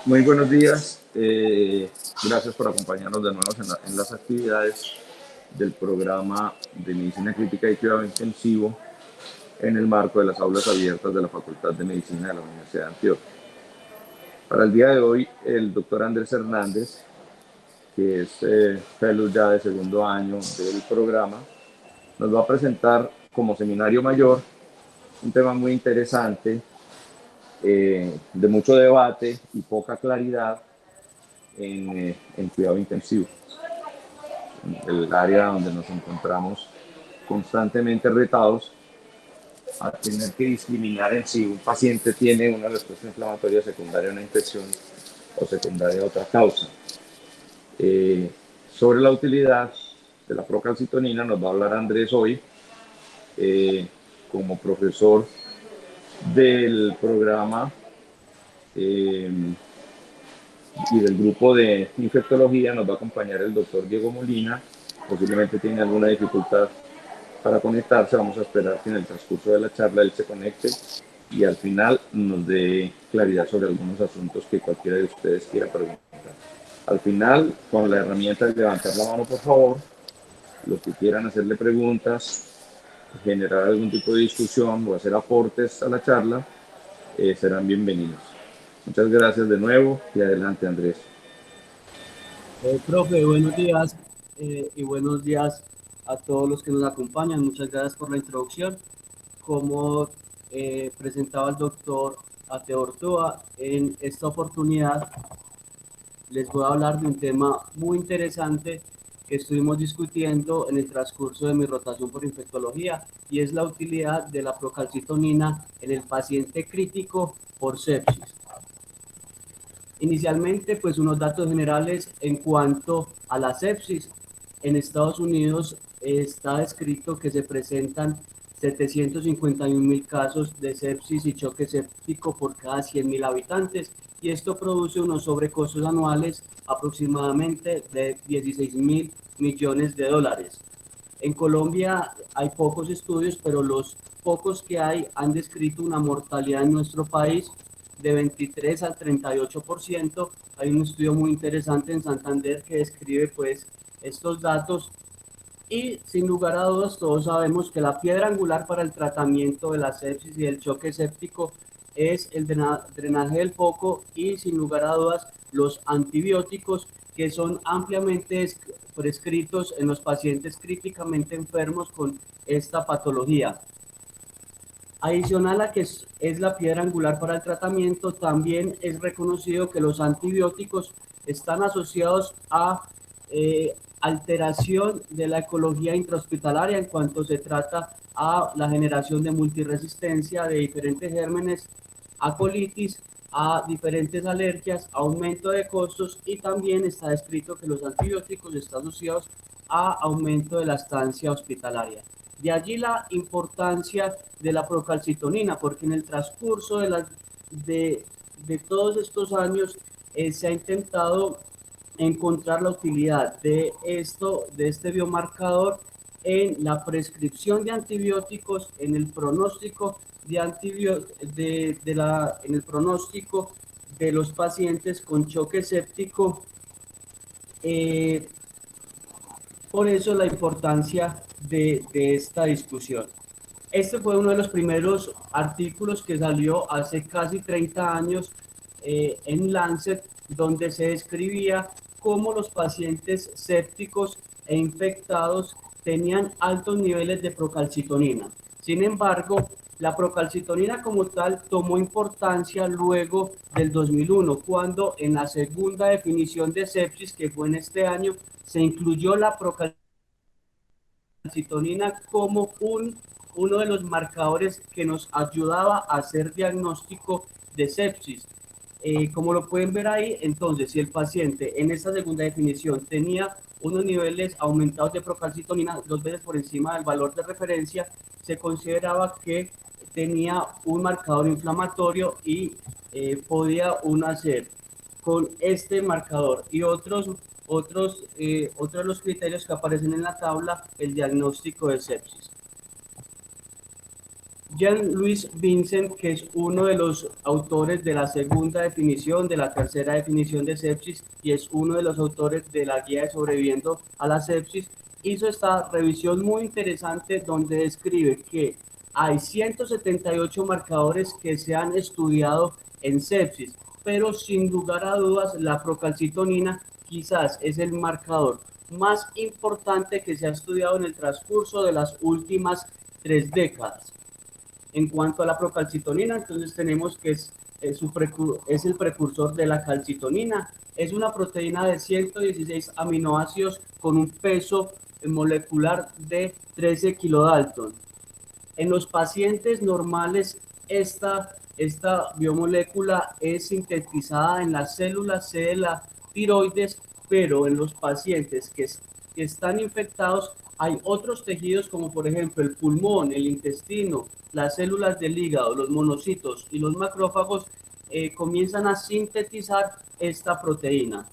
Muy buenos días. Gracias por acompañarnos de nuevo en las actividades del programa de Medicina Crítica y Cuidado Intensivo en el marco de las aulas abiertas de la Facultad de Medicina de la Universidad de Antioquia. Para el día de hoy, el doctor Andrés Hernández, que es fellow ya de segundo año del programa, nos va a presentar como seminario mayor un tema muy interesante, de mucho debate y poca claridad en cuidado intensivo, el área donde nos encontramos constantemente retados a tener que discriminar en si un paciente tiene una respuesta inflamatoria secundaria a una infección o secundaria a otra causa. Sobre la utilidad de la procalcitonina nos va a hablar Andrés hoy, como profesor del programa y del grupo de infectología nos va a acompañar el doctor Diego Molina. Posiblemente tiene alguna dificultad para conectarse. Vamos a esperar que en el transcurso de la charla él se conecte y al final nos dé claridad sobre algunos asuntos que cualquiera de ustedes quiera preguntar. Al final, con la herramienta de levantar la mano, por favor, los que quieran hacerle preguntas, generar algún tipo de discusión o hacer aportes a la charla, serán bienvenidos. Muchas gracias de nuevo y adelante, Andrés. Profe, buenos días y buenos días a todos los que nos acompañan. Muchas gracias por la introducción. Como presentaba el doctor Ateo Ortúa, en esta oportunidad les voy a hablar de un tema muy interesante que estuvimos discutiendo en el transcurso de mi rotación por infectología, y es la utilidad de la procalcitonina en el paciente crítico por sepsis. Inicialmente, pues unos datos generales en cuanto a la sepsis. En Estados Unidos está descrito que se presentan 751.000 casos de sepsis y choque séptico por cada 100.000 habitantes, y esto produce unos sobrecostos anuales aproximadamente de 16.000 millones de dólares. En Colombia hay pocos estudios, pero los pocos que hay han descrito una mortalidad en nuestro país de 23 al 38%. Hay un estudio muy interesante en Santander que describe pues estos datos, y sin lugar a dudas todos sabemos que la piedra angular para el tratamiento de la sepsis y del choque séptico es el drenaje del foco, y sin lugar a dudas los antibióticos, que son ampliamente prescritos en los pacientes críticamente enfermos con esta patología. Adicional a que es la piedra angular para el tratamiento, también es reconocido que los antibióticos están asociados a alteración de la ecología intrahospitalaria en cuanto se trata a la generación de multiresistencia de diferentes gérmenes, a colitis, a diferentes alergias, aumento de costos, y también está descrito que los antibióticos están asociados a aumento de la estancia hospitalaria. De allí la importancia de la procalcitonina, porque en el transcurso de todos estos años se ha intentado encontrar la utilidad de este biomarcador en la prescripción de antibióticos, en el pronóstico en el pronóstico de los pacientes con choque séptico. Por eso la importancia de esta discusión. Este fue uno de los primeros artículos que salió hace casi 30 años en Lancet, donde se describía cómo los pacientes sépticos e infectados tenían altos niveles de procalcitonina. Sin embargo, la procalcitonina como tal tomó importancia luego del 2001, cuando en la segunda definición de sepsis, que fue en este año, se incluyó la procalcitonina como uno de los marcadores que nos ayudaba a hacer diagnóstico de sepsis. Como lo pueden ver ahí, entonces, si el paciente en esta segunda definición tenía unos niveles aumentados de procalcitonina 2 veces por encima del valor de referencia, se consideraba que tenía un marcador inflamatorio, y podía uno hacer con este marcador y otros de los criterios que aparecen en la tabla el diagnóstico de sepsis. Jean-Louis Vincent, que es uno de los autores de la segunda definición, de la tercera definición de sepsis, y es uno de los autores de la guía de sobreviviendo a la sepsis, hizo esta revisión muy interesante donde describe que hay 178 marcadores que se han estudiado en sepsis, pero sin lugar a dudas la procalcitonina quizás es el marcador más importante que se ha estudiado en el transcurso de las últimas 3 décadas. En cuanto a la procalcitonina, entonces tenemos que es el precursor de la calcitonina. Es una proteína de 116 aminoácidos con un peso molecular de 13 kilodalton. En los pacientes normales, esta biomolécula es sintetizada en las células C de la tiroides, pero en los pacientes que están infectados hay otros tejidos como por ejemplo el pulmón, el intestino, las células del hígado, los monocitos y los macrófagos comienzan a sintetizar esta proteína.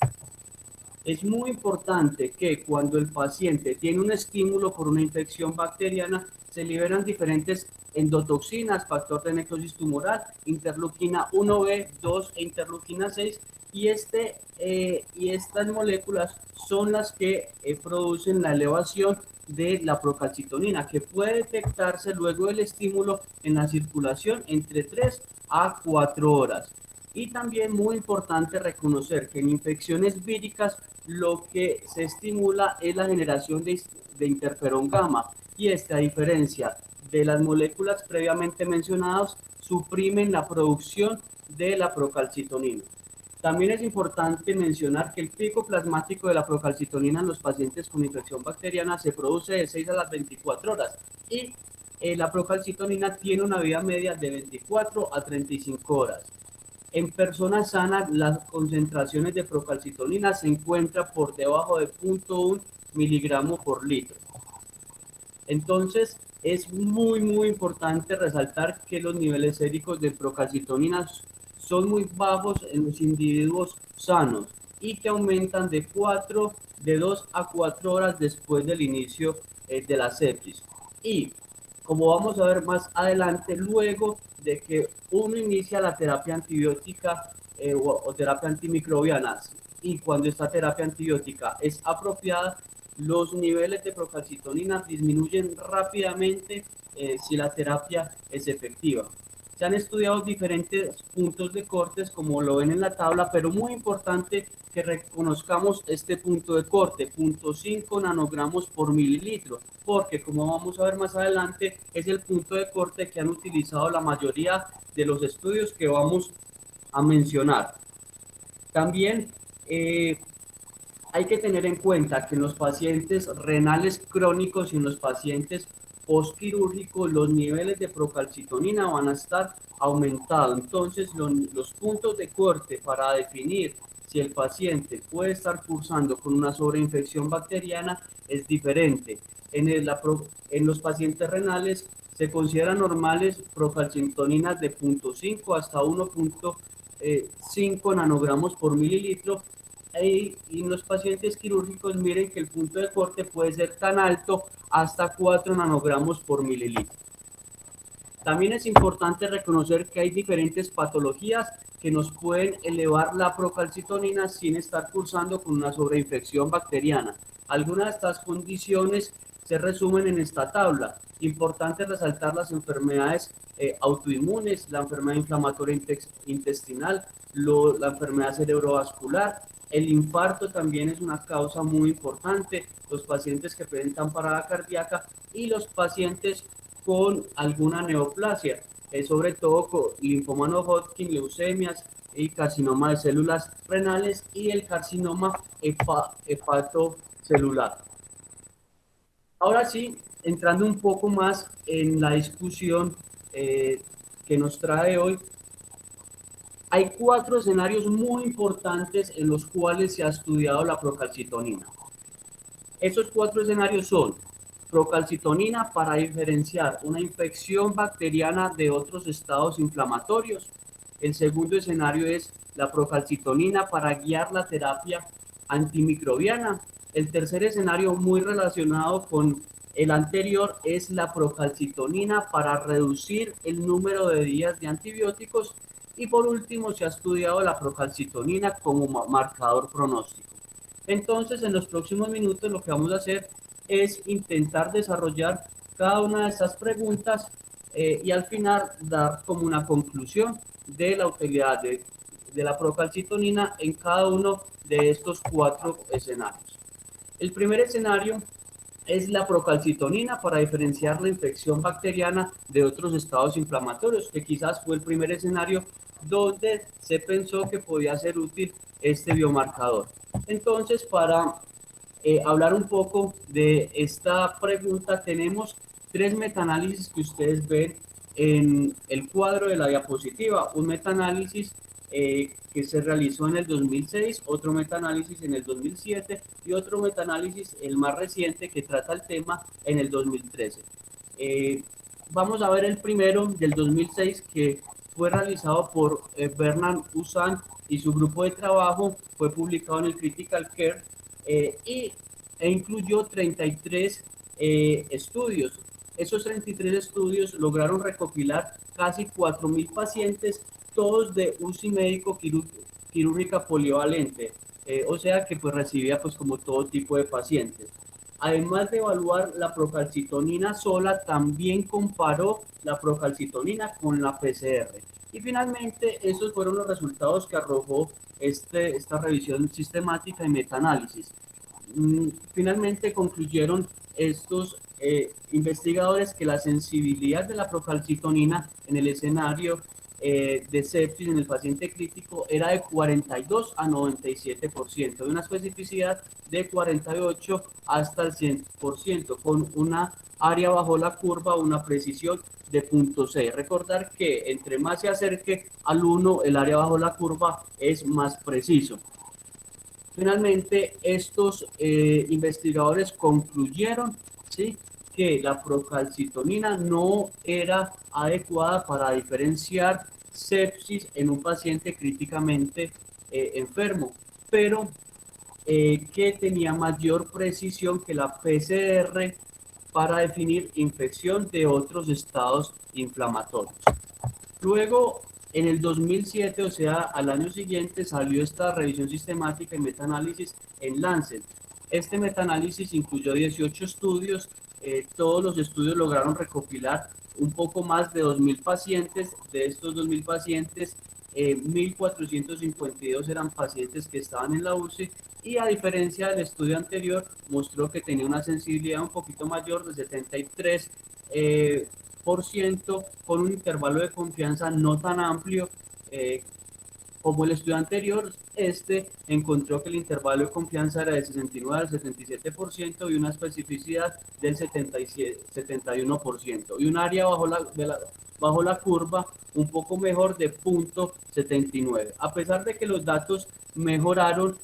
Es muy importante que cuando el paciente tiene un estímulo por una infección bacteriana, se liberan diferentes endotoxinas, factor de necrosis tumoral, interleuquina 1B, 2 e interleuquina 6, y estas moléculas son las que producen la elevación de la procalcitonina, que puede detectarse luego del estímulo en la circulación entre 3 a 4 horas. Y también muy importante reconocer que en infecciones víricas lo que se estimula es la generación de interferón gamma, y esta, a diferencia de las moléculas previamente mencionadas, suprimen la producción de la procalcitonina. También es importante mencionar que el pico plasmático de la procalcitonina en los pacientes con infección bacteriana se produce de 6 a las 24 horas y la procalcitonina tiene una vida media de 24 a 35 horas. En personas sanas, las concentraciones de procalcitonina se encuentran por debajo de 0.1 miligramos por litro. Entonces, es muy importante resaltar que los niveles séricos de procalcitonina son muy bajos en los individuos sanos y que aumentan de 2 a 4 horas después del inicio de la sepsis. Y como vamos a ver más adelante, luego de que uno inicia la terapia antibiótica o terapia antimicrobiana, y cuando esta terapia antibiótica es apropiada, los niveles de procalcitonina disminuyen rápidamente si la terapia es efectiva. Se han estudiado diferentes puntos de cortes, como lo ven en la tabla, pero muy importante que reconozcamos este punto de corte, 0.5 nanogramos por mililitro, porque como vamos a ver más adelante, es el punto de corte que han utilizado la mayoría de los estudios que vamos a mencionar. También hay que tener en cuenta que en los pacientes renales crónicos y en los pacientes postquirúrgicos los niveles de procalcitonina van a estar aumentados. Entonces, los puntos de corte para definir si el paciente puede estar cursando con una sobreinfección bacteriana es diferente. En los pacientes renales se consideran normales procalcitoninas de 0.5 hasta 1.5 nanogramos por mililitro, y en los pacientes quirúrgicos miren que el punto de corte puede ser tan alto hasta 4 nanogramos por mililitro. También es importante reconocer que hay diferentes patologías que nos pueden elevar la procalcitonina sin estar cursando con una sobreinfección bacteriana. Algunas de estas condiciones se resumen en esta tabla. Importante resaltar las enfermedades autoinmunes, la enfermedad inflamatoria intestinal, la enfermedad cerebrovascular. El infarto también es una causa muy importante, los pacientes que presentan parada cardíaca y los pacientes con alguna neoplasia, sobre todo con linfoma no Hodgkin, leucemias y carcinoma de células renales y el carcinoma hepatocelular. Ahora sí, entrando un poco más en la discusión que nos trae hoy, hay 4 escenarios muy importantes en los cuales se ha estudiado la procalcitonina. Esos 4 escenarios son procalcitonina para diferenciar una infección bacteriana de otros estados inflamatorios. El segundo escenario es la procalcitonina para guiar la terapia antimicrobiana. El tercer escenario, muy relacionado con El anterior es la procalcitonina para reducir el número de días de antibióticos. Y por último, se ha estudiado la procalcitonina como marcador pronóstico. Entonces, en los próximos minutos lo que vamos a hacer es intentar desarrollar cada una de estas preguntas y al final dar como una conclusión de la utilidad de la procalcitonina en cada uno de estos 4 escenarios. El primer escenario es la procalcitonina para diferenciar la infección bacteriana de otros estados inflamatorios, que quizás fue el primer escenario donde se pensó que podía ser útil este biomarcador. Entonces, para hablar un poco de esta pregunta, tenemos 3 metaanálisis que ustedes ven en el cuadro de la diapositiva. Un metaanálisis que se realizó en el 2006, otro metaanálisis en el 2007 y otro metaanálisis, el más reciente, que trata el tema en el 2013. Vamos a ver el primero del 2006, que fue realizado por Bernard Usan y su grupo de trabajo, fue publicado en el Critical Care e incluyó 33 estudios. Esos 33 estudios lograron recopilar casi 4.000 pacientes, todos de UCI médico quirúrgica polivalente, o sea que pues recibía pues como todo tipo de pacientes. Además de evaluar la procalcitonina sola, también comparó la procalcitonina con la PCR. Y finalmente, esos fueron los resultados que arrojó esta revisión sistemática y metaanálisis. Finalmente concluyeron estos investigadores que la sensibilidad de la procalcitonina en el escenario de sepsis en el paciente crítico era de 42 a 97%, de una especificidad de 48 hasta el 100%, con una área bajo la curva, una precisión de 0.6. Recordar que entre más se acerque al 1, el área bajo la curva es más preciso. Finalmente, estos investigadores concluyeron, ¿sí?, que la procalcitonina no era adecuada para diferenciar sepsis en un paciente críticamente enfermo, pero que tenía mayor precisión que la PCR para definir infección de otros estados inflamatorios. Luego, en el 2007, o sea, al año siguiente, salió esta revisión sistemática y metaanálisis en Lancet. Este metaanálisis incluyó 18 estudios. Todos los estudios lograron recopilar un poco más de 2.000 pacientes. De estos 2.000 pacientes, 1.452 eran pacientes que estaban en la UCI, y a diferencia del estudio anterior, mostró que tenía una sensibilidad un poquito mayor de 73%, con un intervalo de confianza no tan amplio como el estudio anterior. Este encontró que el intervalo de confianza era de 69 al 77% y una especificidad del 71%, y un área bajo la curva un poco mejor de 0.79. A pesar de que los datos mejoraron,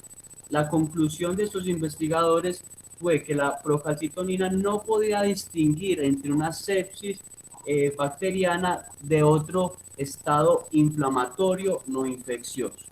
la conclusión de estos investigadores fue que la procalcitonina no podía distinguir entre una sepsis bacteriana de otro estado inflamatorio no infeccioso.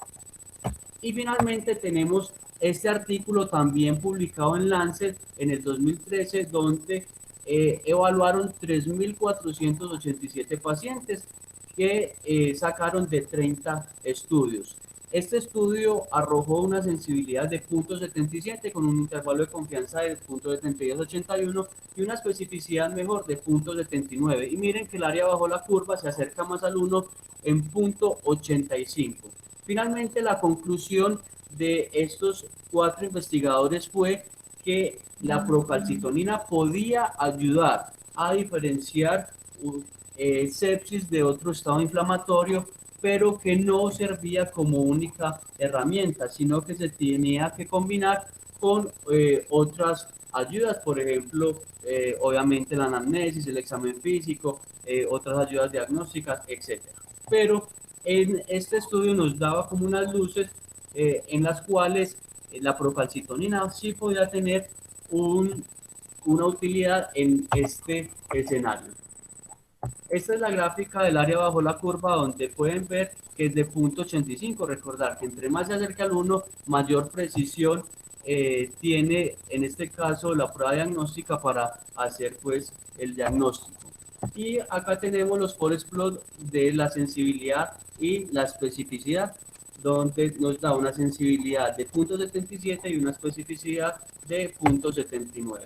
Y finalmente tenemos este artículo también publicado en Lancet en el 2013, donde evaluaron 3.487 pacientes que sacaron de 30 estudios. Este estudio arrojó una sensibilidad de 0.77 con un intervalo de confianza de 0.72 a 81 y una especificidad mejor de 0.79. Y miren que el área bajo la curva se acerca más al 1 en 0.85. Finalmente, la conclusión de estos 4 investigadores fue que la procalcitonina podía ayudar a diferenciar sepsis de otro estado inflamatorio, pero que no servía como única herramienta, sino que se tenía que combinar con otras ayudas, por ejemplo, obviamente la anamnesis, el examen físico, otras ayudas diagnósticas, etc. Pero en este estudio nos daba como unas luces en las cuales la procalcitonina sí podía tener una utilidad en este escenario. Esta es la gráfica del área bajo la curva, donde pueden ver que es de 0.85. Recordar que entre más se acerca al 1, mayor precisión tiene en este caso la prueba diagnóstica para hacer pues el diagnóstico. Y acá tenemos los forest plot de la sensibilidad y la especificidad, donde nos da una sensibilidad de 0.77 y una especificidad de 0.79.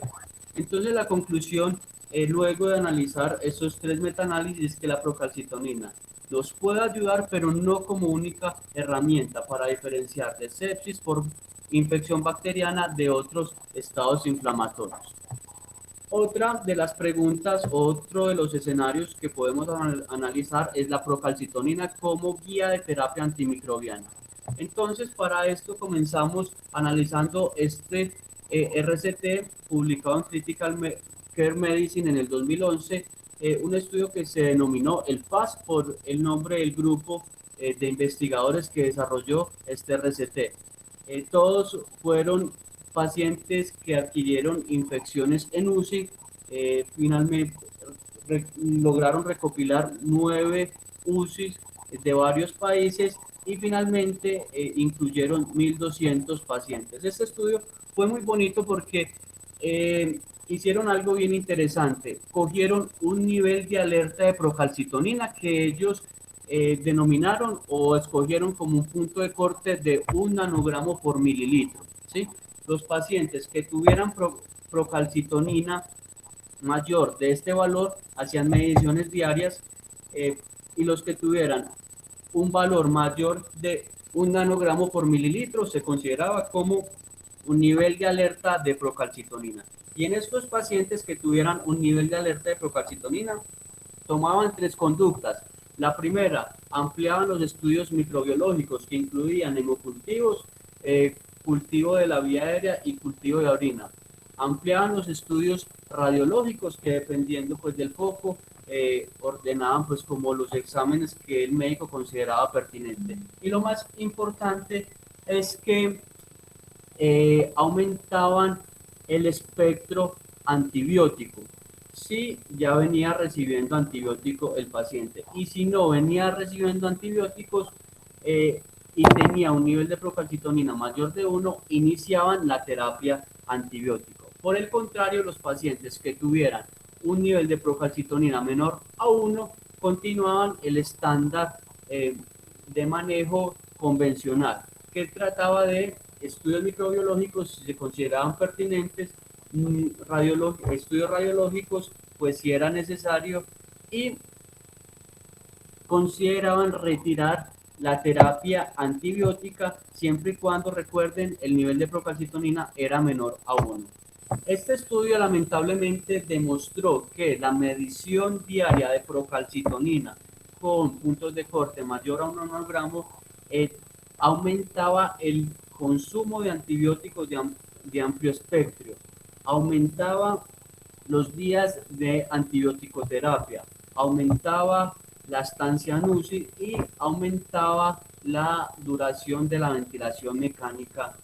Entonces la conclusión, luego de analizar esos tres metaanálisis, es que la procalcitonina nos puede ayudar, pero no como única herramienta para diferenciar de sepsis por infección bacteriana de otros estados inflamatorios. Otra de las preguntas, otro de los escenarios que podemos analizar es la procalcitonina como guía de terapia antimicrobiana. Entonces, para esto comenzamos analizando este RCT publicado en Critical Care Medicine en el 2011, un estudio que se denominó el FAS por el nombre del grupo de investigadores que desarrolló este RCT. Todos fueron pacientes que adquirieron infecciones en UCI. Finalmente lograron recopilar 9 UCIs de varios países y finalmente incluyeron 1.200 pacientes. Este estudio fue muy bonito porque hicieron algo bien interesante. Cogieron un nivel de alerta de procalcitonina que ellos denominaron o escogieron como un punto de corte de 1 nanogramo por mililitro, ¿sí? Los pacientes que tuvieran procalcitonina mayor de este valor hacían mediciones diarias, y los que tuvieran un valor mayor de 1 nanogramo por mililitro se consideraba como un nivel de alerta de procalcitonina. Y en estos pacientes que tuvieran un nivel de alerta de procalcitonina, tomaban 3 conductas. La primera, ampliaban los estudios microbiológicos que incluían hemocultivos, cultivo de la vía aérea y cultivo de orina. Ampliaban los estudios radiológicos que, dependiendo pues del foco, ordenaban pues como los exámenes que el médico consideraba pertinente. Y lo más importante es que aumentaban el espectro antibiótico si ya venía recibiendo antibiótico el paciente, y si no venía recibiendo antibióticos y tenía un nivel de procalcitonina mayor de 1, iniciaban la terapia antibiótico. Por el contrario, los pacientes que tuvieran un nivel de procalcitonina menor a 1 continuaban el estándar de manejo convencional, que trataba de estudios microbiológicos si se consideraban pertinentes, estudios radiológicos pues si era necesario, y consideraban retirar la terapia antibiótica siempre y cuando, recuerden, el nivel de procalcitonina era menor a 1. Este estudio lamentablemente demostró que la medición diaria de procalcitonina con puntos de corte mayor a 1 nanogramo aumentaba el consumo de antibióticos de amplio espectro, aumentaba los días de antibiótico-terapia, aumentaba la estancia en UCI y aumentaba la duración de la ventilación mecánica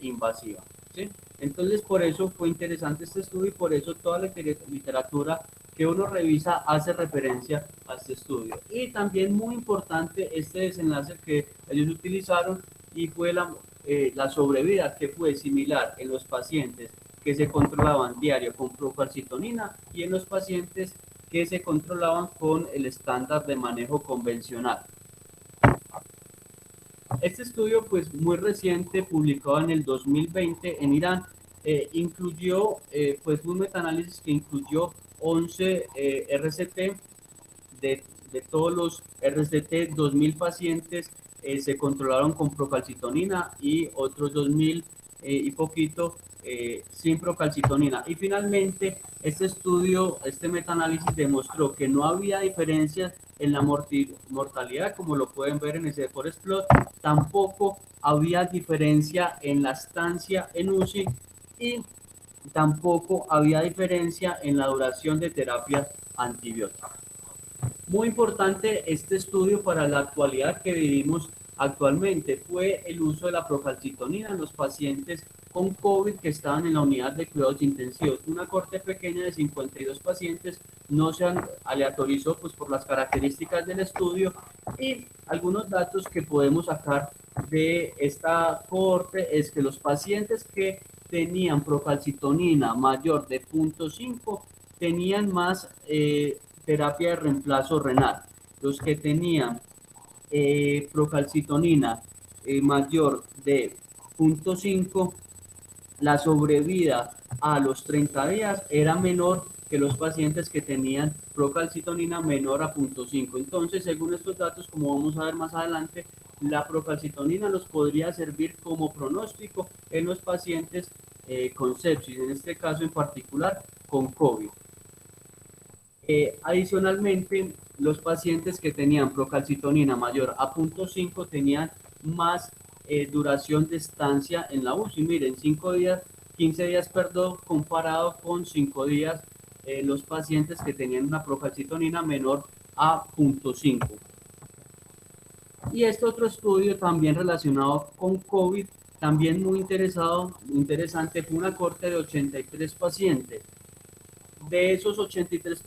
invasiva, ¿sí? Entonces, por eso fue interesante este estudio y por eso toda la literatura que uno revisa hace referencia a este estudio. Y también muy importante este desenlace que ellos utilizaron, y fue la sobrevida, que fue similar en los pacientes que se controlaban diario con procalcitonina y en los pacientes que se controlaban con el estándar de manejo convencional. Este estudio, pues muy reciente, publicado en el 2020 en Irán, incluyó pues un metaanálisis que incluyó 11 RCT. De todos los RCT, 2.000 pacientes se controlaron con procalcitonina y otros 2.000 y poquito sin procalcitonina. Y finalmente, este estudio, este metaanálisis demostró que no había diferencias en la mortalidad, como lo pueden ver en ese forest plot. Tampoco había diferencia en la estancia en UCI y tampoco había diferencia en la duración de terapia antibiótica. Muy importante este estudio para la actualidad que vivimos actualmente fue el uso de la procalcitonina en los pacientes con COVID que estaban en la unidad de cuidados intensivos. Una corte pequeña de 52 pacientes, no se aleatorizó pues por las características del estudio, y algunos datos que podemos sacar de esta cohorte es que los pacientes que tenían procalcitonina mayor de 0.5 tenían más terapia de reemplazo renal. Los que tenían procalcitonina mayor de 0.5, la sobrevida a los 30 días era menor que los pacientes que tenían procalcitonina menor a 0.5. Entonces, según estos datos, como vamos a ver más adelante, la procalcitonina nos podría servir como pronóstico en los pacientes con sepsis, en este caso en particular con COVID. Adicionalmente, los pacientes que tenían procalcitonina mayor a 0.5 tenían más duración de estancia en la UCI. Miren, 5 días, 15 días, perdón, comparado con 5 días los pacientes que tenían una procalcitonina menor a 0.5. Y este otro estudio también relacionado con COVID, también muy interesante, fue una corte de 83 pacientes. De esos 83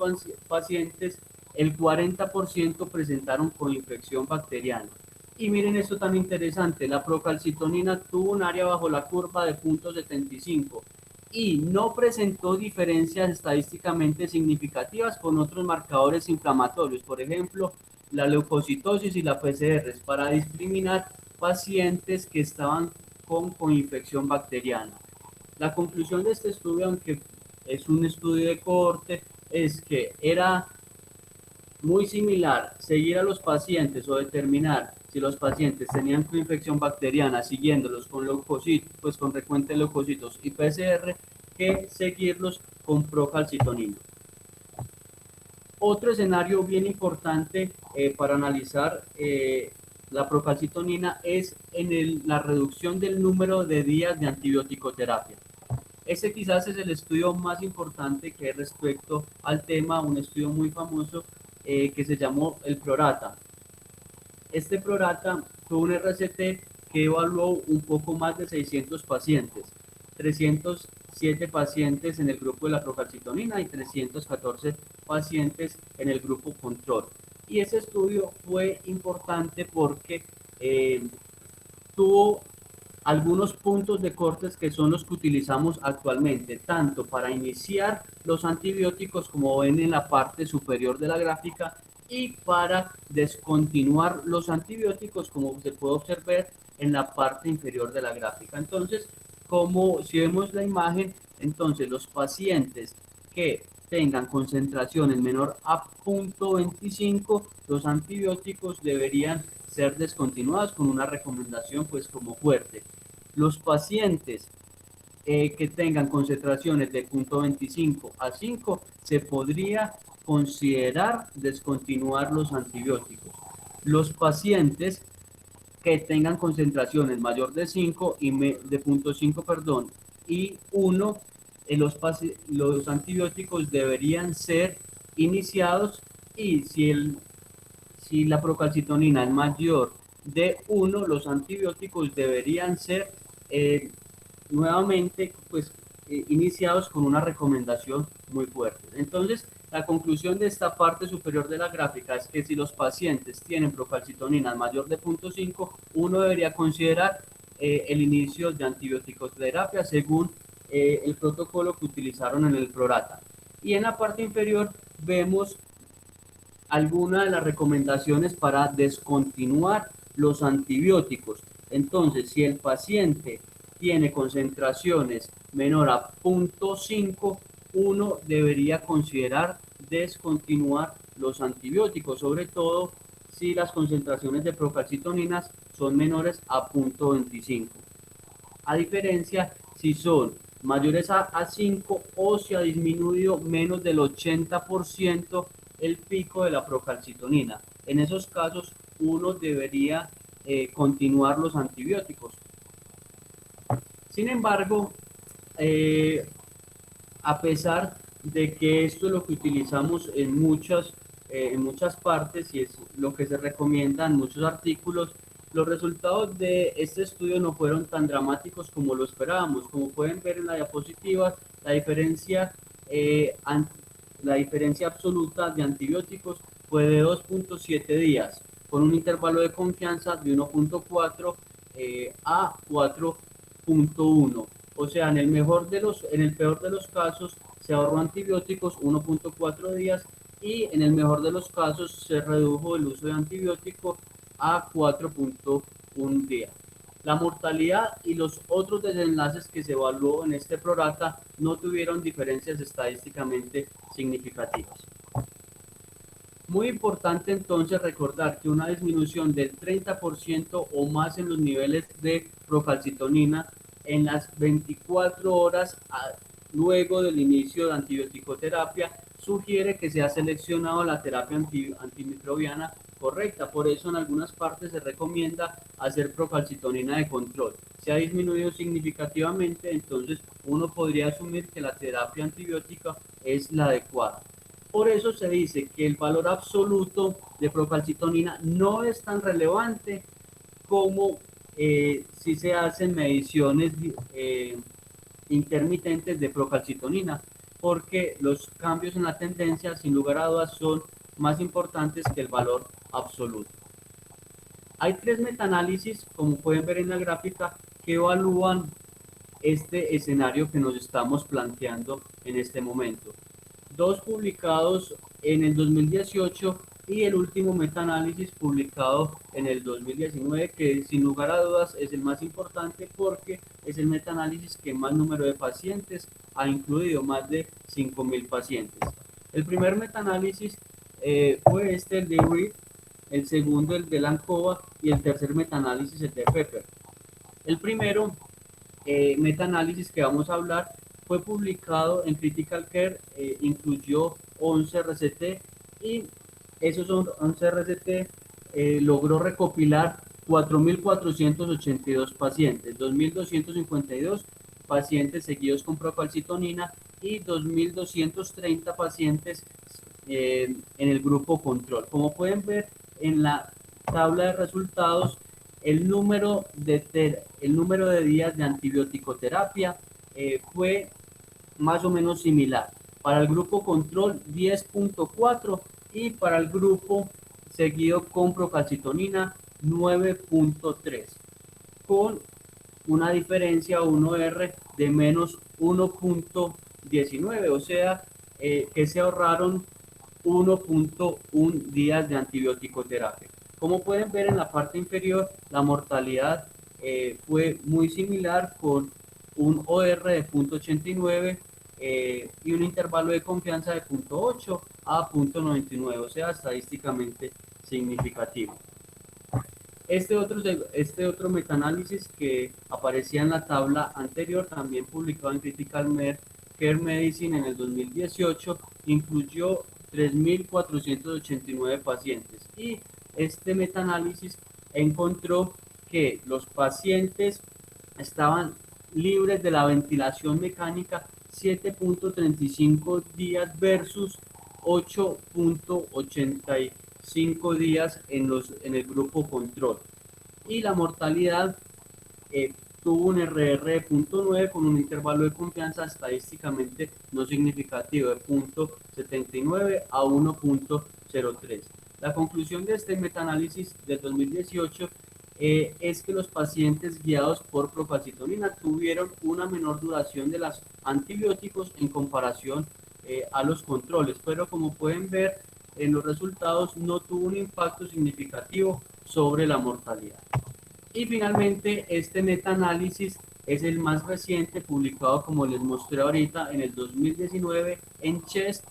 pacientes, el 40% presentaron con infección bacteriana. Y miren esto tan interesante, la procalcitonina tuvo un área bajo la curva de 0.75 y no presentó diferencias estadísticamente significativas con otros marcadores inflamatorios, por ejemplo, la leucocitosis y la PCR, para discriminar pacientes que estaban con infección bacteriana. La conclusión de este estudio, aunque es un estudio de cohorte, es que era muy similar seguir a los pacientes o determinar si los pacientes tenían infección bacteriana siguiéndolos con leucocitos, pues con frecuentes leucocitos y PCR, que seguirlos con procalcitonina. Otro escenario bien importante para analizar la procalcitonina es en la reducción del número de días de antibiótico-terapia. Ese quizás es el estudio más importante que hay respecto al tema, un estudio muy famoso que se llamó el PRORATA. Este PRORATA fue un RCT que evaluó un poco más de 600 pacientes, 307 pacientes en el grupo de la procalcitonina y 314 pacientes en el grupo control. Y ese estudio fue importante porque tuvo algunos puntos de cortes que son los que utilizamos actualmente, tanto para iniciar los antibióticos, como ven en la parte superior de la gráfica, y para descontinuar los antibióticos, como se puede observar en la parte inferior de la gráfica. Entonces, como si vemos la imagen, entonces los pacientes que tengan concentraciones menor a 0.25, los antibióticos deberían ser descontinuados con una recomendación pues como fuerte. Los pacientes que tengan concentraciones de 0.25 a 5 se podría considerar descontinuar los antibióticos. Los pacientes que tengan concentraciones mayor de 5 y de 0.5, perdón, y 1, los antibióticos deberían ser iniciados, y si la procalcitonina es mayor de 1, los antibióticos deberían ser nuevamente pues iniciados con una recomendación muy fuerte. Entonces, la conclusión de esta parte superior de la gráfica es que si los pacientes tienen procalcitonina mayor de 0.5, uno debería considerar el inicio de antibiótico-terapia según el protocolo que utilizaron en el PRORATA. Y en la parte inferior vemos algunas de las recomendaciones para descontinuar los antibióticos. Entonces, si el paciente tiene concentraciones menor a 0.5, uno debería considerar descontinuar los antibióticos, sobre todo si las concentraciones de procalcitoninas son menores a 0.25. A diferencia, si son mayores a 5 o si ha disminuido menos del 80% el pico de la procalcitonina. En esos casos, uno debería continuar los antibióticos. Sin embargo, a pesar de que esto es lo que utilizamos en muchas partes y es lo que se recomienda en muchos artículos, los resultados de este estudio no fueron tan dramáticos como lo esperábamos. Como pueden ver en la diapositiva, la diferencia absoluta de antibióticos fue de 2.7 días, con un intervalo de confianza de 1.4 a 4.1. O sea, en el peor de los casos se ahorró antibióticos 1.4 días y en el mejor de los casos se redujo el uso de antibiótico a 4.1 días. La mortalidad y los otros desenlaces que se evaluó en este prorata no tuvieron diferencias estadísticamente significativas. Muy importante entonces recordar que una disminución del 30% o más en los niveles de procalcitonina en las 24 horas luego del inicio de antibiótico-terapia sugiere que se ha seleccionado la terapia antimicrobiana correcta. Por eso en algunas partes se recomienda hacer procalcitonina de control. Se ha disminuido significativamente, entonces uno podría asumir que la terapia antibiótica es la adecuada. Por eso se dice que el valor absoluto de procalcitonina no es tan relevante como si se hacen mediciones intermitentes de procalcitonina, porque los cambios en la tendencia, sin lugar a dudas, son más importantes que el valor absoluto. Hay 3 metaanálisis, como pueden ver en la gráfica, que evalúan este escenario que nos estamos planteando en este momento. 2 publicados en el 2018 y el último metaanálisis publicado en el 2019, que sin lugar a dudas es el más importante porque es el metaanálisis que más número de pacientes ha incluido, más de 5.000 pacientes. El primer metaanálisis fue el de Reed, el segundo el de Lancova y el tercer metaanálisis el de Pepper. El primero metaanálisis que vamos a hablar fue publicado en Critical Care, incluyó 11 RCT y esos 11 RCT logró recopilar 4.482 pacientes, 2.252 pacientes seguidos con procalcitonina y 2.230 pacientes en el grupo control. Como pueden ver en la tabla de resultados, el número de días de antibiótico-terapia fue más o menos similar. Para el grupo control 10.4 y para el grupo seguido con procalcitonina 9.3, con una diferencia 1R de menos 1.19, o sea que se ahorraron 1.1 días de antibiótico-terapia. Como pueden ver en la parte inferior, la mortalidad fue muy similar con un OR de 0.89 y un intervalo de confianza de 0.8 a 0.99, o sea, estadísticamente significativo. Este otro metaanálisis que aparecía en la tabla anterior, también publicado en Critical Care Medicine en el 2018, incluyó 3.489 pacientes y este metaanálisis encontró que los pacientes estaban libres de la ventilación mecánica 7.35 días versus 8.85 días en el grupo control. Y la mortalidad tuvo un RR de 0.9 con un intervalo de confianza estadísticamente no significativo de 0.79 a 1.03. La conclusión de este metaanálisis del 2018 es que los pacientes guiados por procalcitonina tuvieron una menor duración de los antibióticos en comparación a los controles, pero como pueden ver en los resultados no tuvo un impacto significativo sobre la mortalidad. Y finalmente este metaanálisis es el más reciente, publicado como les mostré ahorita en el 2019 en CHEST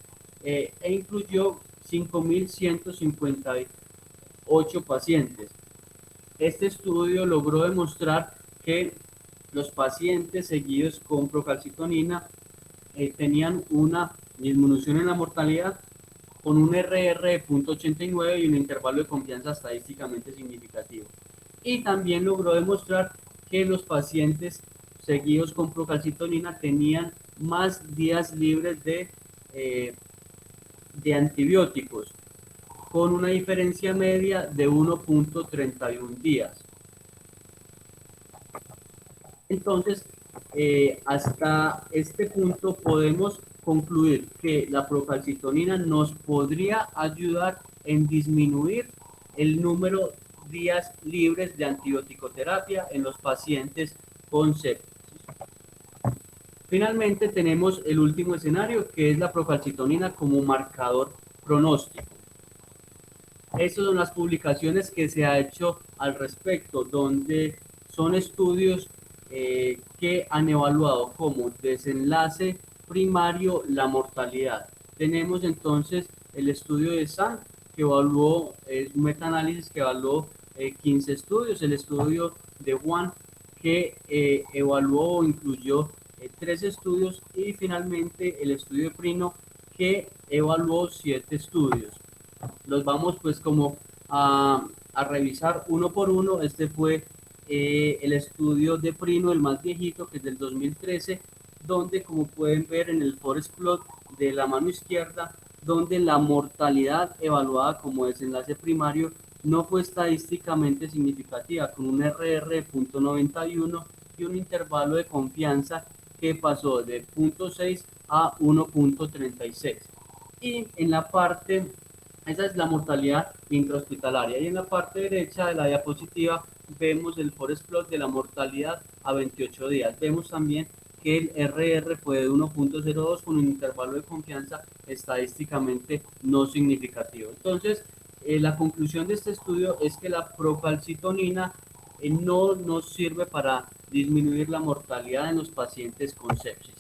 e incluyó 5.158 pacientes. Este estudio logró demostrar que los pacientes seguidos con procalcitonina tenían una disminución en la mortalidad con un RR de 0.89 y un intervalo de confianza estadísticamente significativo. Y también logró demostrar que los pacientes seguidos con procalcitonina tenían más días libres de antibióticos, con una diferencia media de 1.31 días. Entonces, hasta este punto podemos concluir que la procalcitonina nos podría ayudar en disminuir el número días libres de antibiótico-terapia en los pacientes con sepsis. Finalmente tenemos el último escenario, que es la procalcitonina como marcador pronóstico. Estas son las publicaciones que se ha hecho al respecto, donde son estudios que han evaluado como desenlace primario la mortalidad. Tenemos entonces el estudio de SAN, que evaluó, un metaanálisis que evaluó 15 estudios, el estudio de Juan, que evaluó o incluyó 3 estudios, y finalmente el estudio de Prino, que evaluó 7 estudios. Los vamos pues como a revisar uno por uno. Este fue el estudio de Prino, el más viejito, que es del 2013, donde, como pueden ver en el forest plot de la mano izquierda, donde la mortalidad evaluada como desenlace primario no fue estadísticamente significativa, con un RR de 0.91 y un intervalo de confianza que pasó de 0.6 a 1.36. Y en la parte, esa es la mortalidad intrahospitalaria, y en la parte derecha de la diapositiva vemos el forest plot de la mortalidad a 28 días. Vemos también que el RR fue de 1.02 con un intervalo de confianza estadísticamente no significativo. Entonces, la conclusión de este estudio es que la procalcitonina no nos sirve para disminuir la mortalidad en los pacientes con sepsis.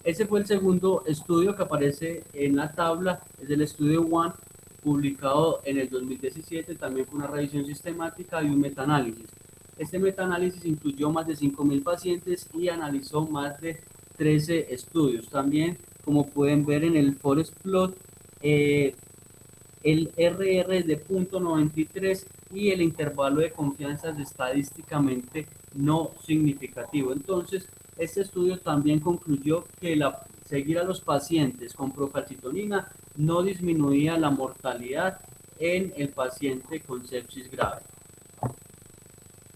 Ese fue el segundo estudio que aparece en la tabla, es el estudio One, publicado en el 2017, también fue una revisión sistemática y un metaanálisis. Este metaanálisis incluyó más de 5.000 pacientes y analizó más de 13 estudios. También, como pueden ver en el forest plot, el RR es de 0.93 y el intervalo de confianza es estadísticamente no significativo. Entonces, este estudio también concluyó que seguir a los pacientes con procalcitonina no disminuía la mortalidad en el paciente con sepsis grave.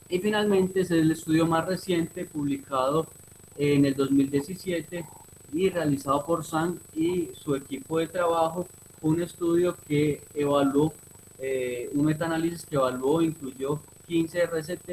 Y finalmente es el estudio más reciente, publicado en el 2017 y realizado por Sang y su equipo de trabajo, un estudio que evaluó, un metaanálisis que evaluó, incluyó 15 RCT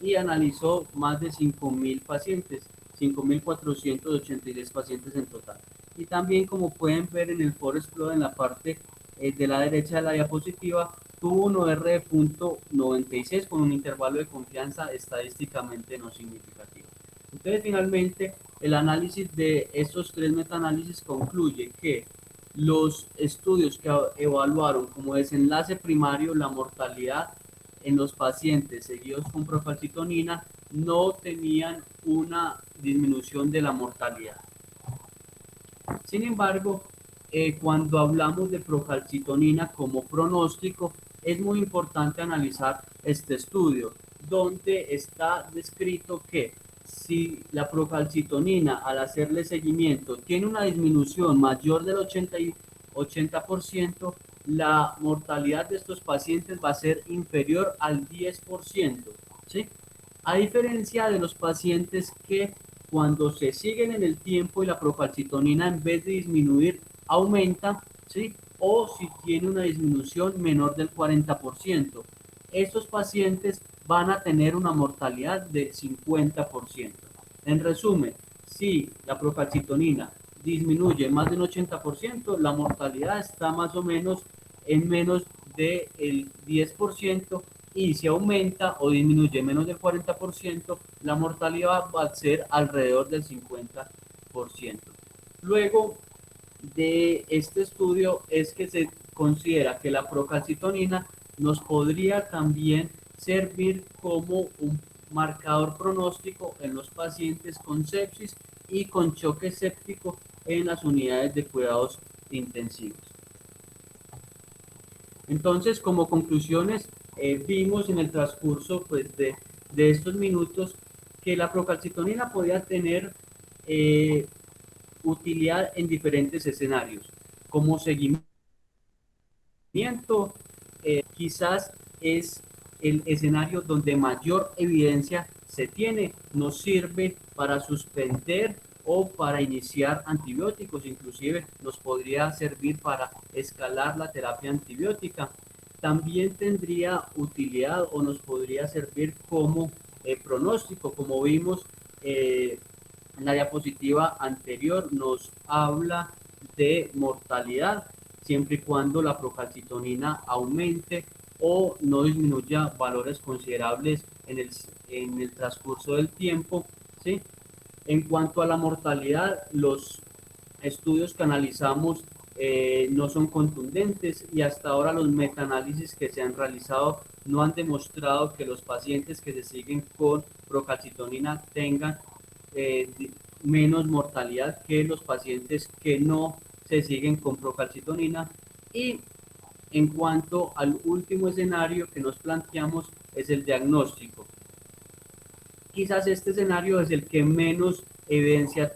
y analizó más de 5.000 pacientes, 5.486 pacientes en total. Y también, como pueden ver en el forest plot en la parte de la derecha de la diapositiva, tuvo un OR de 0.96 con un intervalo de confianza estadísticamente no significativo. Entonces, finalmente, el análisis de estos 3 metaanálisis concluye que los estudios que evaluaron como desenlace primario la mortalidad en los pacientes seguidos con procalcitonina no tenían una disminución de la mortalidad. Sin embargo, cuando hablamos de procalcitonina como pronóstico, es muy importante analizar este estudio, donde está descrito que si la procalcitonina, al hacerle seguimiento, tiene una disminución mayor del 80%, la mortalidad de estos pacientes va a ser inferior al 10%, ¿sí? A diferencia de los pacientes que, cuando se siguen en el tiempo y la procalcitonina, en vez de disminuir, aumenta, ¿sí? O si tiene una disminución menor del 40%. Estos pacientes van a tener una mortalidad de 50%. En resumen, si la procalcitonina disminuye más del 80%, la mortalidad está más o menos en menos del 10%, y si aumenta o disminuye menos del 40%, la mortalidad va a ser alrededor del 50%. Luego de este estudio es que se considera que la procalcitonina nos podría también servir como un marcador pronóstico en los pacientes con sepsis y con choque séptico en las unidades de cuidados intensivos. Entonces, como conclusiones, vimos en el transcurso pues, de estos minutos que la procalcitonina podía tener utilidad en diferentes escenarios. Como seguimiento, quizás es el escenario donde mayor evidencia se tiene, nos sirve para suspender o para iniciar antibióticos, inclusive nos podría servir para escalar la terapia antibiótica. también tendría utilidad o nos podría servir como pronóstico. Como vimos en la diapositiva anterior, nos habla de mortalidad siempre y cuando la procalcitonina aumente o no disminuya valores considerables en el transcurso del tiempo, ¿sí? En cuanto a la mortalidad, los estudios que analizamos no son contundentes y hasta ahora los metaanálisis que se han realizado no han demostrado que los pacientes que se siguen con procalcitonina tengan eh, menos mortalidad que los pacientes que no se siguen con procalcitonina. Y en cuanto al último escenario que nos planteamos es el diagnóstico. Quizás este escenario es el que menos evidencia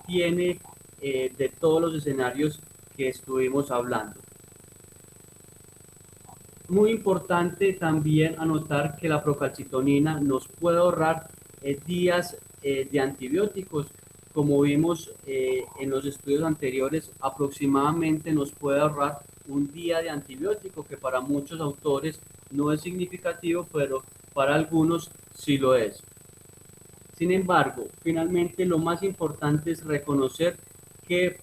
tiene de todos los escenarios que estuvimos hablando. Muy importante también anotar que la procalcitonina nos puede ahorrar días de antibióticos. Como vimos en los estudios anteriores, aproximadamente nos puede ahorrar un día de antibiótico, que para muchos autores no es significativo, pero para algunos sí lo es. Sin embargo, finalmente lo más importante es reconocer que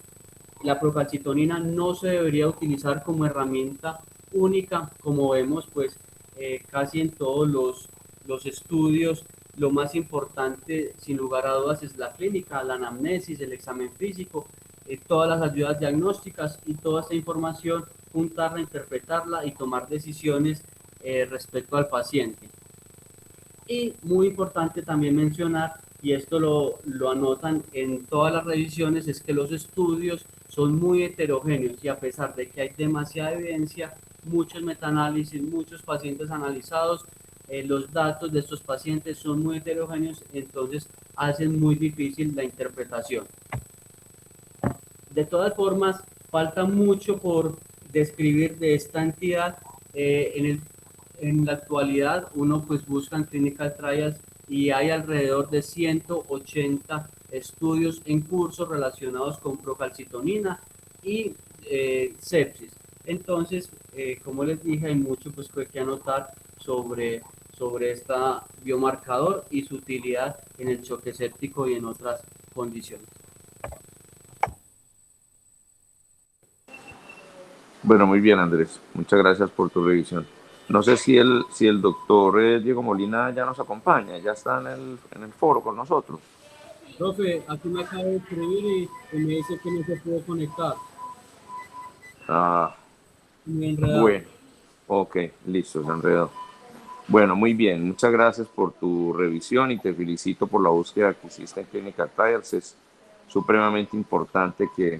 la procalcitonina no se debería utilizar como herramienta única, como vemos pues casi en todos los estudios. Lo más importante, sin lugar a dudas, es la clínica, la anamnesis, el examen físico, todas las ayudas diagnósticas y toda esta información, juntarla, interpretarla y tomar decisiones respecto al paciente. Y muy importante también mencionar, y esto lo anotan en todas las revisiones, es que los estudios son muy heterogéneos y a pesar de que hay demasiada evidencia, muchos metaanálisis, muchos pacientes analizados, los datos de estos pacientes son muy heterogéneos, entonces hacen muy difícil la interpretación. De todas formas, falta mucho por describir de esta entidad. En la actualidad uno pues busca en clinical trials y hay alrededor de 180 estudios en curso relacionados con procalcitonina y sepsis. Entonces, como les dije, hay mucho pues que anotar sobre esta biomarcador y su utilidad en el choque séptico y en otras condiciones. Bueno, muy bien, Andrés. Muchas gracias por tu revisión. No sé si el doctor Diego Molina ya nos acompaña, ya está en el foro con nosotros. Profe, aquí me acaba de escribir y me dice que no se puede conectar. Ah, Muy enredado. bueno, ok, listo, se enredó. Bueno, muy bien, muchas gracias por tu revisión y te felicito por la búsqueda que hiciste en Clinical Trials. Es supremamente importante que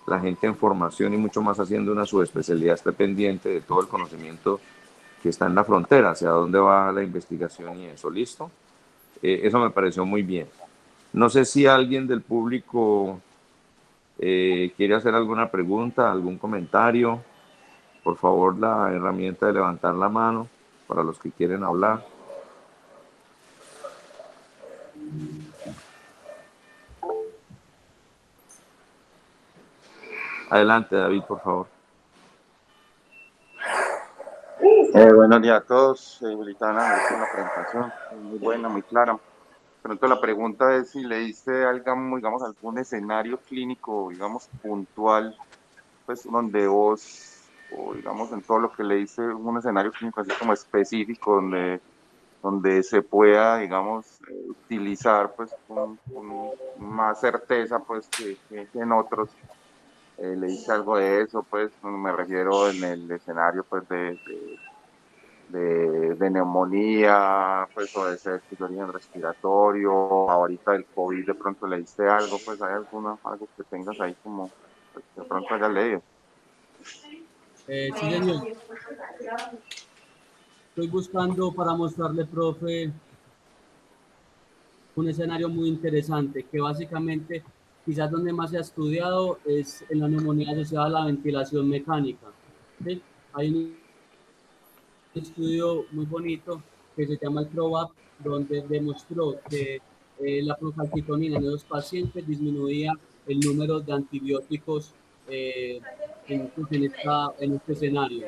la gente en formación y mucho más haciendo una subespecialidad esté pendiente de todo el conocimiento que está en la frontera, hacia dónde va la investigación y eso, ¿listo? Eso me pareció muy bien. No sé si alguien del público quiere hacer alguna pregunta, algún comentario. Por favor, la herramienta de levantar la mano para los que quieren hablar. Adelante, David, por favor. Buenos días a todos, Litana, gracias por la presentación, muy buena, muy clara. Pronto la pregunta es si leíste algo, digamos, algún escenario clínico, digamos, puntual, pues donde vos, o digamos, en todo lo que leíste, un escenario clínico así como específico, donde se pueda, digamos, utilizar, pues, con más certeza, pues, que en otros. ¿Leíste algo de eso? Pues, me refiero en el escenario, pues, de neumonía, pues, o de sepsis de origen respiratorio, ahorita del COVID, de pronto leíste algo, pues hay algo que tengas ahí como, pues, de pronto hayas leído. Sí, señor. Estoy buscando para mostrarle, profe, un escenario muy interesante que básicamente quizás donde más se ha estudiado es en la neumonía asociada a la ventilación mecánica. ¿Sí? Hay un estudio muy bonito que se llama el PROVAP, donde demostró que la procalcitonina en los pacientes disminuía el número de antibióticos en este escenario.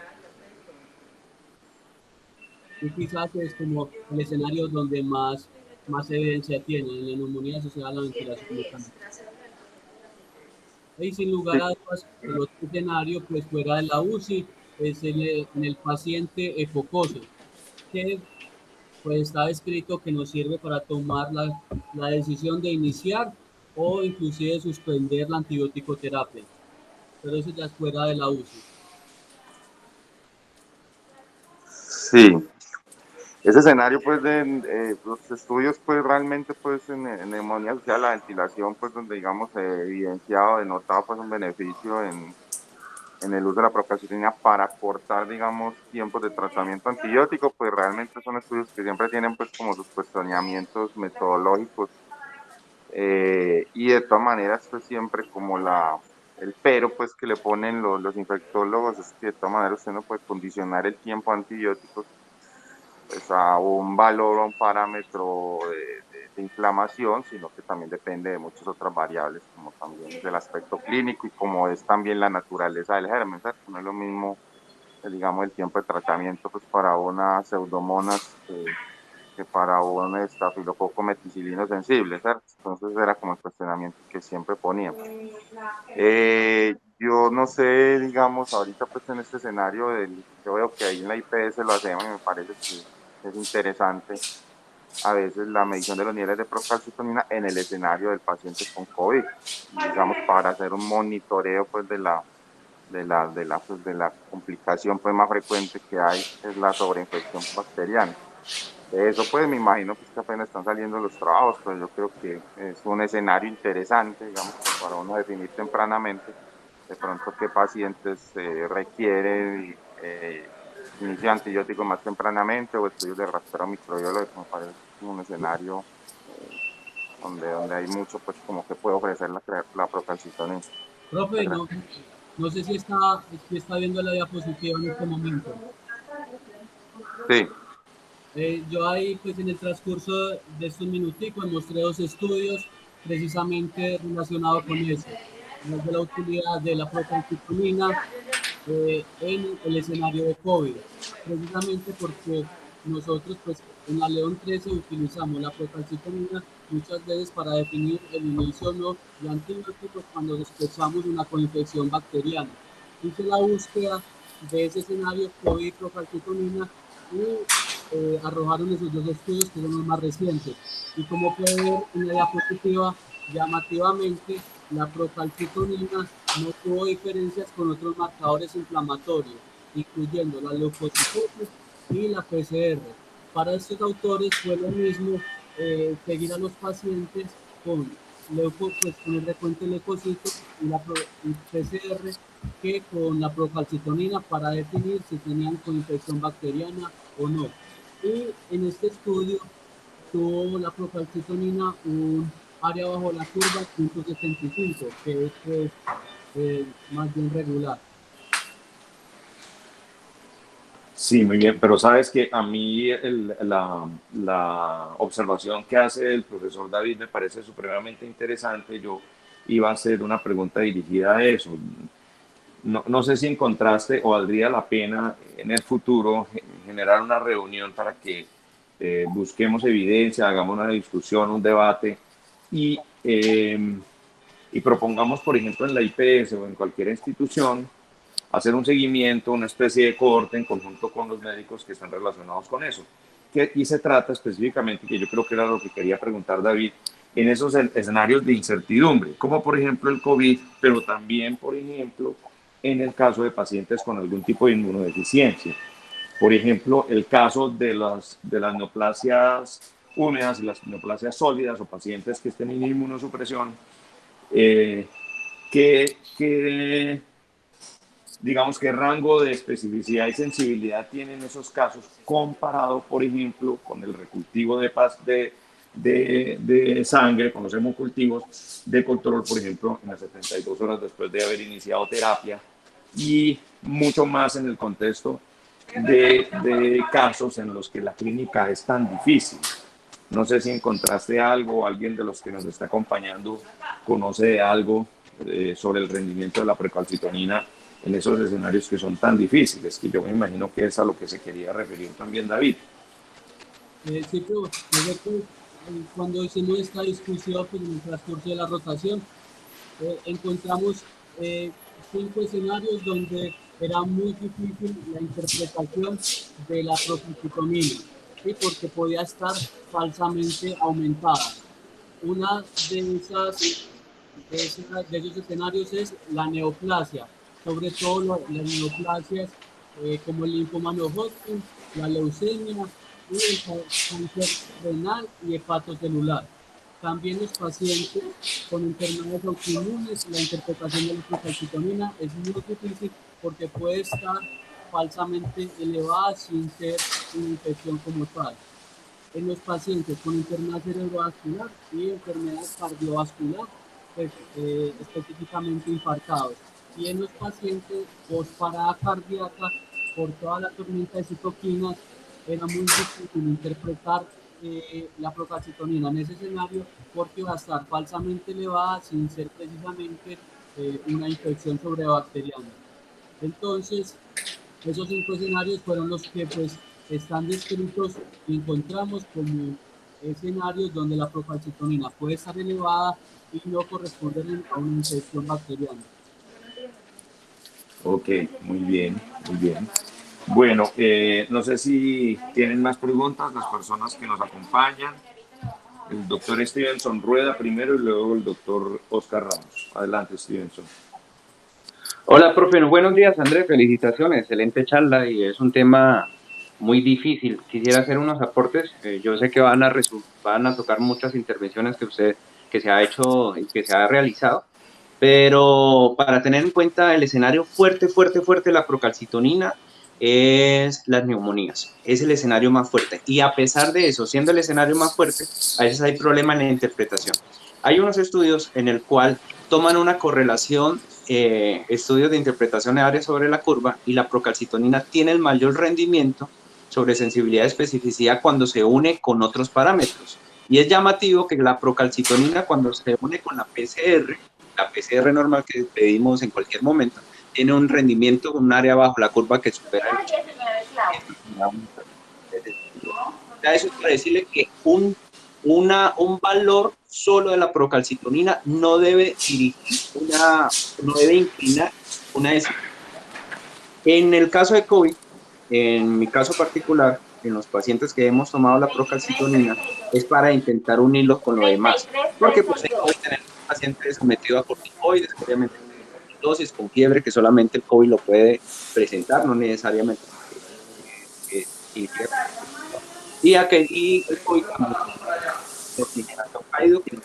y quizás es como el escenario donde más evidencia tiene en la neumonía asociada a la ventilación mecánica. Y sin lugar a dudas, el otro escenario, pues fuera de la UCI, es en el paciente efocoso, que pues está escrito que nos sirve para tomar la decisión de iniciar o inclusive suspender la antibiótico terapia, pero eso ya es fuera de la UCI. Sí, ese escenario pues de los estudios pues realmente pues en neumonía asociada a la ventilación pues donde digamos se evidenciado, denotado pues un beneficio en el uso de la procalcitonina para cortar digamos tiempos de tratamiento antibiótico, pues realmente son estudios que siempre tienen pues como sus cuestionamientos metodológicos y de todas maneras pues siempre como el pero pues que le ponen los infectólogos es que de todas maneras usted no puede condicionar el tiempo antibióticos pues, a un valor o un parámetro de inflamación, sino que también depende de muchas otras variables, como también del aspecto clínico y como es también la naturaleza del germen, ¿cierto? No es lo mismo, digamos, el tiempo de tratamiento pues, para una pseudomonas que para un estafilococo meticilino sensible, ¿cierto? Entonces era como el cuestionamiento que siempre poníamos. Yo no sé, digamos, ahorita pues en este escenario, yo veo que ahí en la IPS lo hacemos y me parece que es interesante a veces la medición de los niveles de procalcitonina en el escenario del paciente con COVID, digamos, para hacer un monitoreo pues de la complicación pues más frecuente que hay, es la sobreinfección bacteriana. Eso pues me imagino pues, que apenas están saliendo los trabajos, pero yo creo que es un escenario interesante, digamos, para uno definir tempranamente de pronto qué pacientes requieren inicio de antibióticos más tempranamente o estudios de rastreo microbiológico. Me parece un escenario donde hay mucho pues como que puede ofrecer la procalcitonina. Profe, no sé si está viendo la diapositiva en este momento. Sí, Yo ahí, pues en el transcurso de estos minuticos, mostré dos estudios precisamente relacionados con eso, de la utilidad de la procalcitonina en el escenario de COVID, precisamente porque nosotros, pues en la León 13 utilizamos la procalcitonina muchas veces para definir el inicio o no de antibióticos cuando sospechamos una coinfección bacteriana. Hice la búsqueda de ese escenario COVID procalcitonina y arrojaron esos dos estudios que son los más recientes. Y como puede ver en la diapositiva, llamativamente, la procalcitonina no tuvo diferencias con otros marcadores inflamatorios, incluyendo la leucocitosis y la PCR. Para estos autores fue lo mismo seguir a los pacientes con, pues, con el recuento de leucocitos y PCR que con la procalcitonina para definir si tenían coinfección bacteriana o no. Y en este estudio tuvo la procalcitonina un área bajo la curva 175, que es pues, más bien regular. Sí, muy bien, pero sabes que a mí la observación que hace el profesor David me parece supremamente interesante. Yo iba a hacer una pregunta dirigida a eso. No sé si encontraste o valdría la pena en el futuro generar una reunión para que busquemos evidencia, hagamos una discusión, un debate y, y propongamos, por ejemplo, en la IPS o en cualquier institución, hacer un seguimiento, una especie de corte en conjunto con los médicos que están relacionados con eso. Y se trata específicamente, que yo creo que era lo que quería preguntar David, en esos escenarios de incertidumbre, como por ejemplo el COVID, pero también, por ejemplo, en el caso de pacientes con algún tipo de inmunodeficiencia. Por ejemplo, el caso de las neoplasias húmedas y las neoplasias sólidas o pacientes que estén en inmunosupresión, eh, que digamos, qué rango de especificidad y sensibilidad tienen esos casos comparado, por ejemplo, con el recultivo de sangre, con los hemocultivos de control, por ejemplo, en las 72 horas después de haber iniciado terapia y mucho más en el contexto de casos en los que la clínica es tan difícil. No sé si encontraste algo o alguien de los que nos está acompañando conoce de algo sobre el rendimiento de la precalcitonina en esos escenarios que son tan difíciles, que yo me imagino que es a lo que se quería referir también David. Sí, pero nosotros, cuando hicimos esta discusión pues, en el transcurso de la rotación, encontramos eh, 5 escenarios donde era muy difícil la interpretación de la procalcitonina, ¿sí? Porque podía estar falsamente aumentada. Una de esos escenarios es la neoplasia, sobre todo las neoplasias como el linfoma no Hodgkin, la leucemia y el cáncer renal y hepatocelular. También los pacientes con enfermedades autoinmunes, la interpretación de la procalcitonina es muy difícil porque puede estar falsamente elevada sin ser una infección como tal. En los pacientes con enfermedad cerebrovascular y enfermedad cardiovascular, pues, específicamente infartados. Y en los pacientes postparada cardíaca, por toda la tormenta de citoquinas, era muy difícil interpretar la procalcitonina en ese escenario porque va a estar falsamente elevada sin ser precisamente una infección sobrebacteriana. Entonces, esos 5 escenarios fueron los que pues están descritos y encontramos como escenarios donde la procalcitonina puede estar elevada y no corresponder a una infección bacteriana. Ok, muy bien, muy bien. Bueno, no sé si tienen más preguntas las personas que nos acompañan. El doctor Stevenson Rueda primero y luego el doctor Oscar Ramos. Adelante, Stevenson. Hola, profe. Buenos días, Andrés. Felicitaciones. Excelente charla y es un tema muy difícil. Quisiera hacer unos aportes. Yo sé que van a tocar muchas intervenciones que se ha hecho y que se ha realizado, pero para tener en cuenta el escenario fuerte, fuerte, fuerte de la procalcitonina es las neumonías. Es el escenario más fuerte. Y a pesar de eso, siendo el escenario más fuerte, a veces hay problema en la interpretación. Hay unos estudios en el cual toman una correlación, estudios de interpretación de áreas sobre la curva, y la procalcitonina tiene el mayor rendimiento sobre sensibilidad y especificidad cuando se une con otros parámetros. Y es llamativo que la procalcitonina, cuando se une con la PCR normal que pedimos en cualquier momento, tiene un rendimiento con un área bajo la curva que supera el 80%. Eso es para decirle que un valor solo de la procalcitonina no debe no debe inclinar una decisión. En el caso de COVID, en mi caso particular, en los pacientes que hemos tomado la procalcitonina, es para intentar unirlos con lo demás. Porque pues puede tener un paciente sometido a corticoides, obviamente dosis con fiebre, que solamente el COVID lo puede presentar, no necesariamente. Y el COVID también oxigenación caído que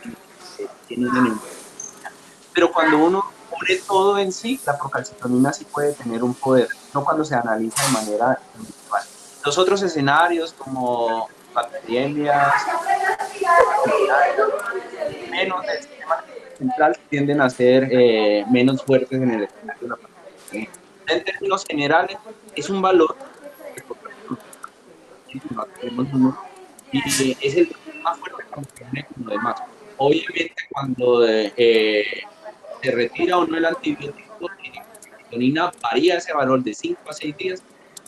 tiene una neumonía. Pero cuando uno pone todo en sí, la procalcitonina sí puede tener un poder, no cuando se analiza de manera individual. Los otros escenarios como bacterias, menos del sistema central tienden a ser menos fuertes en el escenario de la procalcitonina. En términos generales, es un valor que y es el más fuerte cuando se une con lo demás. Obviamente, cuando se retira o no el antibiótico, la procalcitonina varía ese valor de 5 a 6 días,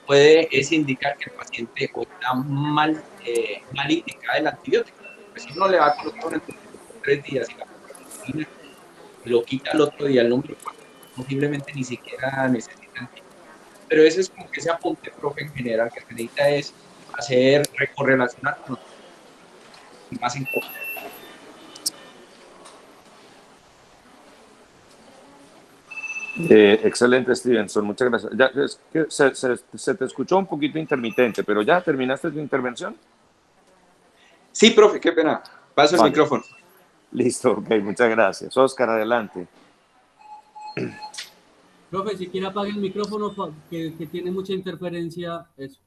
es indicar que el paciente está mal indicado el antibiótico. Pues si uno le va a colocar un antibiótico por 3 días y la procalcitonina lo quita el otro día, el número 4, posiblemente ni siquiera necesita antibiótico. Pero ese es como que ese apunte, profe, en general, que se necesita es hacer recorrelacionar con los más en corto. Excelente, Stevenson. Muchas gracias. Ya, es que se te escuchó un poquito intermitente, pero ya terminaste tu intervención. Sí, profe, qué pena. Paso el Vale. micrófono. Listo, ok, muchas gracias. Oscar, adelante. Profe, si quiere apague el micrófono que tiene mucha interferencia. Eso.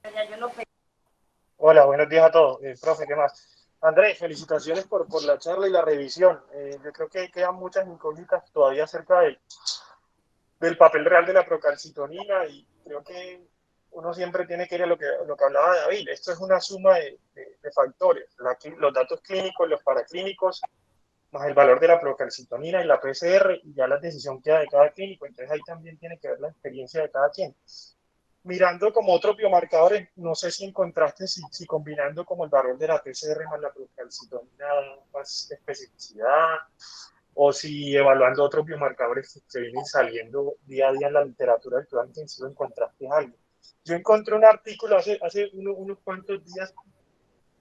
Hola, buenos días a todos. Profe, ¿qué más? Andrés, felicitaciones por la charla y la revisión. Yo creo que quedan muchas incógnitas todavía acerca del papel real de la procalcitonina y creo que uno siempre tiene que ir a lo que hablaba David. Esto es una suma de factores, los datos clínicos, los paraclínicos, más el valor de la procalcitonina y la PCR, y ya la decisión queda de cada clínico. Entonces ahí también tiene que ver la experiencia de cada quien. mirando como otros biomarcadores, no sé si encontraste, si combinando como el valor de la PCR más la procalcitonina da más especificidad, o si evaluando otros biomarcadores que se vienen saliendo día a día en la literatura del cuidado intensivo encontraste algo. Yo encontré un artículo hace unos cuantos días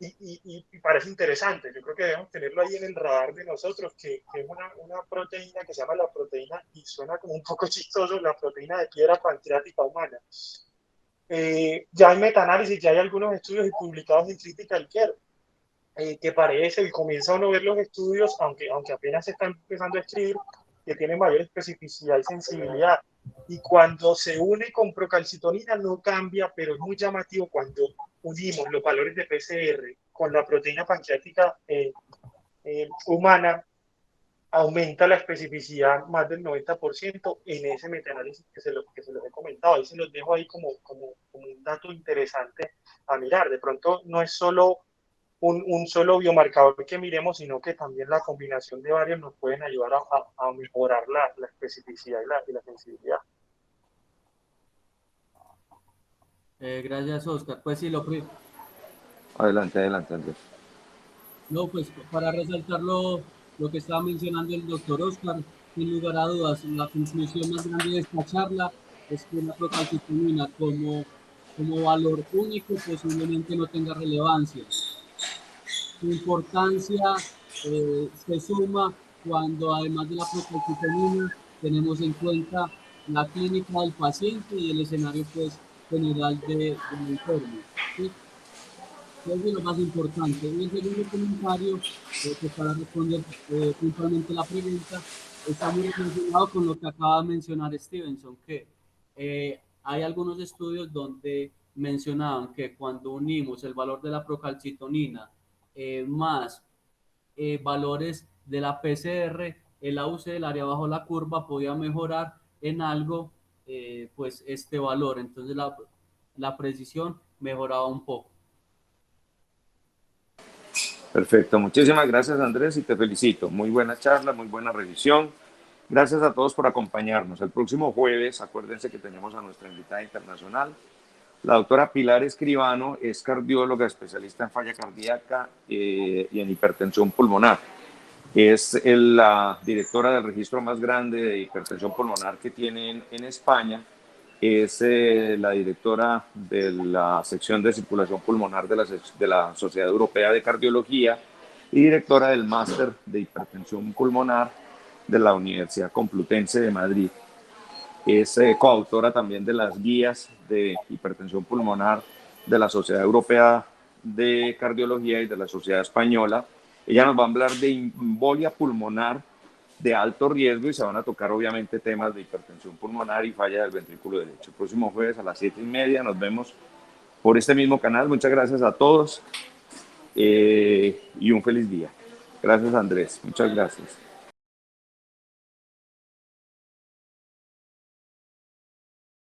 y parece interesante. Yo creo que debemos tenerlo ahí en el radar de nosotros, que es una proteína que se llama la proteína, y suena como un poco chistoso, la proteína de piedra pancreática humana. Ya hay metaanálisis, ya hay algunos estudios publicados en Critical Care, que parece, y comienza uno a ver los estudios, aunque apenas se está empezando a escribir, que tiene mayor especificidad y sensibilidad. Y cuando se une con procalcitonina no cambia, pero es muy llamativo cuando unimos los valores de PCR con la proteína pancreática humana, aumenta la especificidad más del 90% en ese metaanálisis que se los he comentado. Ahí se los dejo ahí como un dato interesante a mirar. De pronto no es solo un solo biomarcador que miremos, sino que también la combinación de varios nos pueden ayudar a mejorar la especificidad y la sensibilidad. Gracias, Oscar. Pues sí, Adelante, adelante, Andrés. no, pues para resaltar lo que estaba mencionando el doctor Oscar, sin lugar a dudas, la conclusión más grande de esta charla es que la procalcitonina como valor único posiblemente no tenga relevancia. Su importancia se suma cuando además de la procalcitonina tenemos en cuenta la clínica del paciente y el escenario pues general del entorno. ¿Sí? Eso es lo más importante. Y el segundo comentario, pues para responder puntualmente la pregunta, está muy relacionado con lo que acaba de mencionar Stevenson, que hay algunos estudios donde mencionaban que cuando unimos el valor de la procalcitonina más valores de la PCR, el AUC del área bajo la curva podía mejorar en algo pues este valor. Entonces la precisión mejoraba un poco. Perfecto, muchísimas gracias Andrés y te felicito. Muy buena charla, muy buena revisión. Gracias a todos por acompañarnos. El próximo jueves, acuérdense que tenemos a nuestra invitada internacional, la doctora Pilar Escribano, es cardióloga, especialista en falla cardíaca y en hipertensión pulmonar. Es la directora del registro más grande de hipertensión pulmonar que tienen en España. Es la directora de la sección de circulación pulmonar de la Sociedad Europea de Cardiología y directora del máster de hipertensión pulmonar de la Universidad Complutense de Madrid. Es coautora también de las guías de hipertensión pulmonar de la Sociedad Europea de Cardiología y de la Sociedad Española. Ella nos va a hablar de embolia pulmonar de alto riesgo y se van a tocar obviamente temas de hipertensión pulmonar y falla del ventrículo derecho. El próximo jueves a las 7:30 nos vemos por este mismo canal. Muchas gracias a todos y un feliz día. Gracias Andrés, muchas gracias.